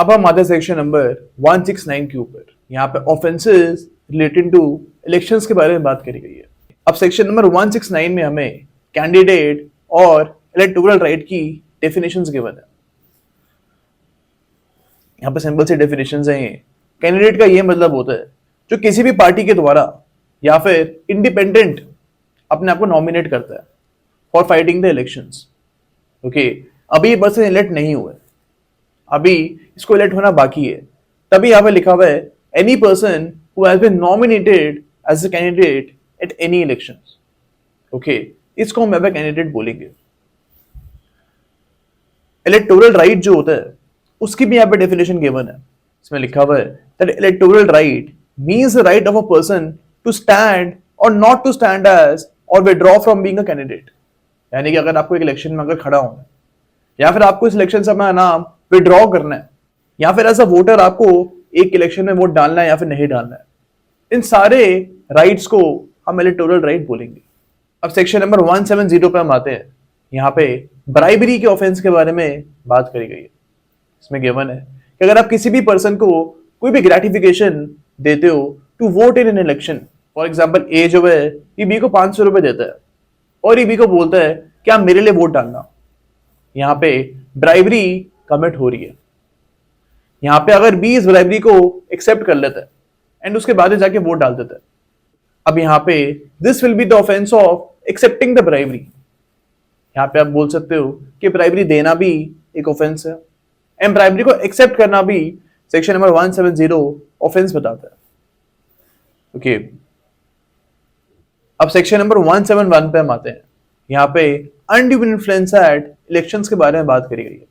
अब हम आते हैं सेक्शन नंबर 169 के ऊपर। यहाँ पे ऑफेंसेस रिलेटेड टू इलेक्शंस के बारे में बात करी गई है। अब सेक्शन नंबर 169 में हमें कैंडिडेट और इलेक्टोरल राइट की डेफिनेशंस गिवन है। यहाँ पे सिंपल सी डेफिनेशंस हैं। ये कैंडिडेट का ये मतलब होता है जो किसी भी पार्टी के द्वारा या फिर इंडिपेंडेंट अपने आप को नॉमिनेट करता है for fighting the elections. Okay, अभी ये पर्सन इलेक्ट नहीं हुए, अभी इसको इलेक्ट होना बाकी है, तभी यहाँ पे लिखा हुआ है any person who has been nominated as a candidate at any elections. Okay, इसको हम यहाँ पे कैंडिडेट बोलेंगे। इलेक्टोरल राइट जो होता है उसकी भी यहाँ पे डेफिनेशन गिवन है। इसमें लिखा हुआ है that electoral right means the right of a person to stand or not to stand as or withdraw from being a candidate. यानी कि अगर आपको एक इलेक्शन में अगर खड़ा होना है या फिर आपको इस इलेक्शन से अपना नाम विड्रॉ करना है या फिर एज अ वोटर आपको एक इलेक्शन में वोट डालना है या फिर नहीं डालना है, इन सारे राइट्स को हम इलेक्टोरल राइट बोलेंगे। अब सेक्शन नंबर 170 पे हम आते हैं। यहाँ पे ब्राइबरी के ऑफेंस के बारे में बात करी गई है। इसमें गिवन है कि अगर आप किसी भी पर्सन को कोई भी ग्रेटिफिकेशन देते हो to vote in an election, for example ए जो है ये बी को 500 रुपए देता है और ये बी को बोलता है कि आप मेरे लिए वोट डालना, यहाँ पे ब्राइबरी कमिट हो रही है। यहाँ पे अगर बी इस ब्राइबरी को एक्सेप्ट कर लेता है एंड उसके बाद जाके वोट डाल देता है, अब यहाँ पे this will be the offence of accepting the bribery. यहाँ पे आप बोल सकते हो कि ब्राइबरी देना भी एक ऑफेंस है एंड ब्राइबरी को एक्सेप्ट करना भी सेक्शन नंबर 170 ऑफेंस बताता है। ओके, अब सेक्शन नंबर 171 पे हम आते हैं। यहाँ पे अनड्यू इन्फ्लुएंस एट इलेक्शंस के बारे में बात करी गई है।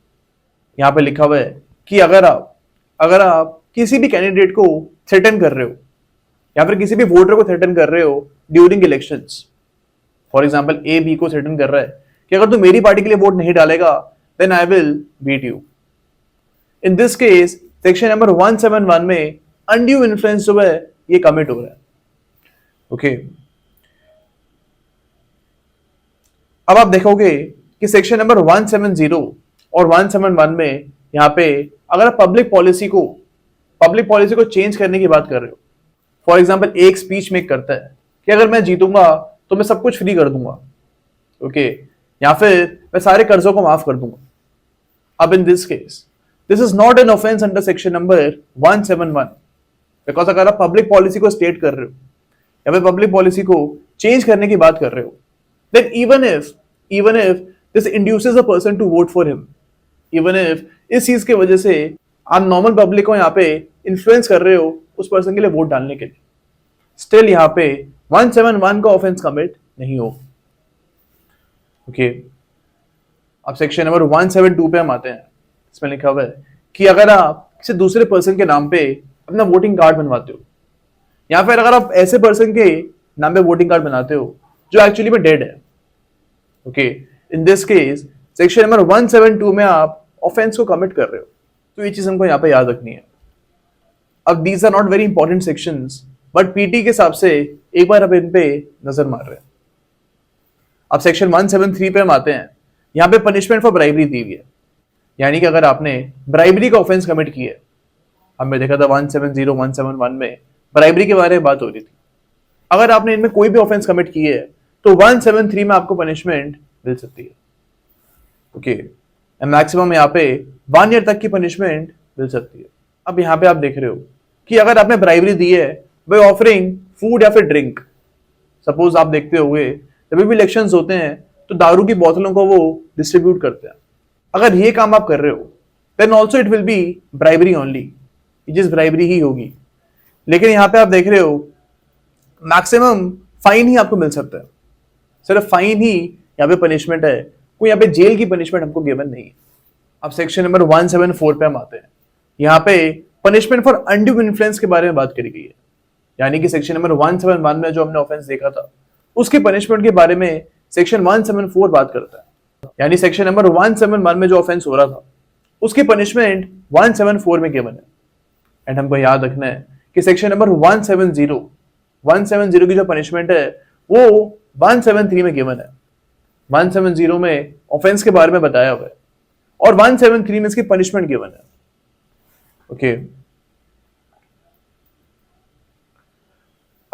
यहाँ पे लिखा हुआ है कि अगर आप किसी भी कैंडिडेट को थ्रेटन कर रहे हो या फिर किसी भी वोटर को थ्रेटन कर रहे हो during elections, for example A B को थ्रेटन कर रहा है कि अगर तू मेरी पार्टी के लिए वोट नहीं डालेगा then I will beat you. In this case section number 171 में अनड्यू इन्फ्लुएंस जो है ये कमिट हो रहा है। ओके, अब आप देखोगे कि सेक्शन नंबर 170 और 171 में यहाँ पे अगर आप पब्लिक पॉलिसी को चेंज करने की बात कर रहे हो, फॉर एग्जाम्पल एक स्पीच मेक करता है कि अगर मैं जीतूंगा तो मैं सब कुछ फ्री कर दूंगा, ओके, या फिर मैं सारे कर्जों को माफ कर दूंगा। अब इन this case this is not an offence under section number 171 because अगर आप पब्लिक पॉलिसी को स्टेट कर रहे हो या फिर पब्लिक पॉलिसी को चेंज करने की बात कर रहे हो, then even if this induces a person to vote for him, even if इस चीज के वजह से आप नॉर्मल पब्लिक को यहाँ पे इन्फ्लुएंस कर रहे हो उस पर्सन के लिए वोट डालने के लिए, स्टिल यहाँ पे 171 का ऑफेंस कमिट नहीं हो। ओके, अब सेक्शन नंबर 172 पे हम आते हैं। इसमें लिखा हुआ है कि अगर आप किसी दूसरे पर्सन के नाम पे अपना वोटिंग कार्ड बनवाते हो या फिर अगर आप ऐसे पर्सन के नाम पे वोटिंग कार्ड बनाते हो जो एक्चुअली में डेड है, okay, in this case section number 172 में आप ऑफेंस को कमिट कर रहे हो। तो ये चीज हमको यहाँ पे याद रखनी है। अब these are not very important sections but PT के हिसाब से एक बार अब इन पे नजर मार रहे हैं। अब सेक्शन 173 पे हम आते हैं। यहाँ पे पनिशमेंट फॉर ब्राइबरी दी हुई है, यानी कि अगर आपने ब्राइबरी का ऑफेंस कमिट किया है, हमने देखा था 170 171 में ब्राइबरी के बारे में बात हो रही थी, अगर आपने इनमें कोई भी ऑफेंस कमिट किए है तो 173 में आपको पनिशमेंट मिल सकती है। ओके, मैक्सिमम यहाँ पे 1 ईयर तक की पनिशमेंट मिल सकती है। अब यहाँ पे आप देख रहे हो कि अगर आपने ब्राइबरी दी है बाय ऑफरिंग फूड या फिर ड्रिंक, सपोज आप देखते होंगे जब भी इलेक्शंस होते हैं तो दारू की बोतलों को वो डिस्ट्रीब्यूट करते हैं, अगर ये काम आप कर रहे हो then also it will be bribery only, जिस ब्राइबरी ही होगी। लेकिन यहाँ पे आप देख रहे हो मैक्सिमम फाइन ही आपको मिल सकता है, सिर्फ फाइन ही यहाँ पे पनिशमेंट है, कोई यहाँ पे जेल की पनिशमेंट हमको गिवन नहीं है। अब सेक्शन नंबर 174 पे हम आते हैं। यहाँ पे पनिशमेंट फॉर अनड्यू इन्फ्लुएंस के बारे में बात करी गई है, यानी कि सेक्शन नंबर 171 में जो हमने ऑफेंस देखा था उसकी पनिशमेंट के बारे में सेक्शन 174 बात करता है। यानी सेक्शन नंबर 171 में जो ऑफेंस हो रहा था उसकी पनिशमेंट 174 में गिवन है। एंड हमको याद रखना है कि सेक्शन नंबर 170 की जो पनिशमेंट है वो 173 में गिवन है। 170 में ऑफेंस के बारे में बताया हुआ है और 173 में इसकी पनिशमेंट गिवन है। ओके,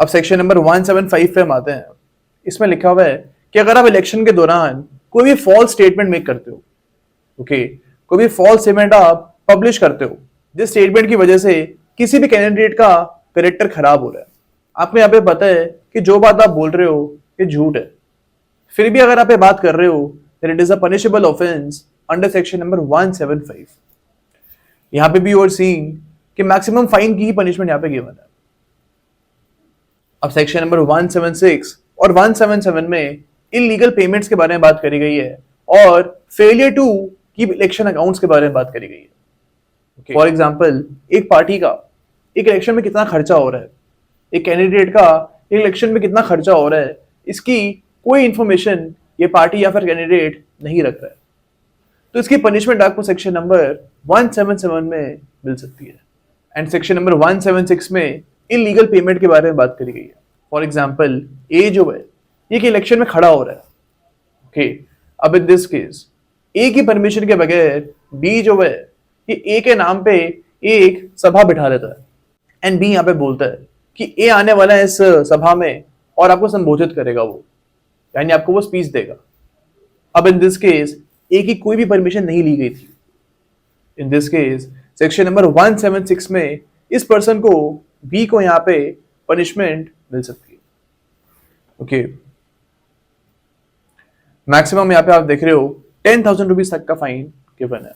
अब सेक्शन नंबर 175 पे हम आते हैं। इसमें लिखा हुआ है कि अगर आप इलेक्शन के दौरान कोई भी फॉल्स स्टेटमेंट मेक करते हो, ओके, कोई भी फॉल्स स्टेटमेंट आप पब्लिश करते हो जिस स्टेटमेंट की वजह से किसी भी कैंडिडेट का करेक्टर खराब हो रहा है, आपको यहाँ पे पता है कि जो बात आप बोल रहे हो ये झूठ है, फिर भी अगर आप ये बात कर रहे हो then it is a punishable offense under section number 175। यहाँ पे भी यू आर सीइंग कि मैक्सिमम फाइन की ही पनिशमेंट यहाँ पे गिवन है। अब सेक्शन नंबर 176 और 177 में इलीगल पेमेंट्स के बारे में बात करी गई है और failure to keep election accounts के बारे में बात करी गई है। फॉर एग्जाम्पल, एक पार्टी का एक इलेक्शन में कितना खर्चा हो रहा है, एक कैंडिडेट का एक इलेक्शन में कितना खर्चा हो रहा है, इसकी कोई इंफॉर्मेशन ये पार्टी या फिर कैंडिडेट नहीं रख रहा है, तो इसकी पनिशमेंट आपको सेक्शन नंबर 177 में मिल सकती है। एंड सेक्शन नंबर 176 में इलीगल पेमेंट के बारे में बात करी गई है। फॉर एग्जाम्पल, ए जो है ये कि इलेक्शन में खड़ा हो रहा है, ओके, अब इन दिस केस ए की परमिशन के बगैर बी जो है ये ए के नाम पे एक सभा बिठा लेता है एंड बी यहाँ पे बोलता है कि ए आने वाला है इस सभा में और आपको संबोधित करेगा, वो यानी आपको वो स्पीच देगा। अब इन दिस केस ए की कोई भी परमिशन नहीं ली गई थी। इन दिस केस सेक्शन नंबर 176 में इस पर्सन को बी को यहाँ पे पनिशमेंट मिल सकती है। ओके, मैक्सिमम यहाँ पे आप देख रहे हो 10,000 रुपीज तक का फाइन गिवन है।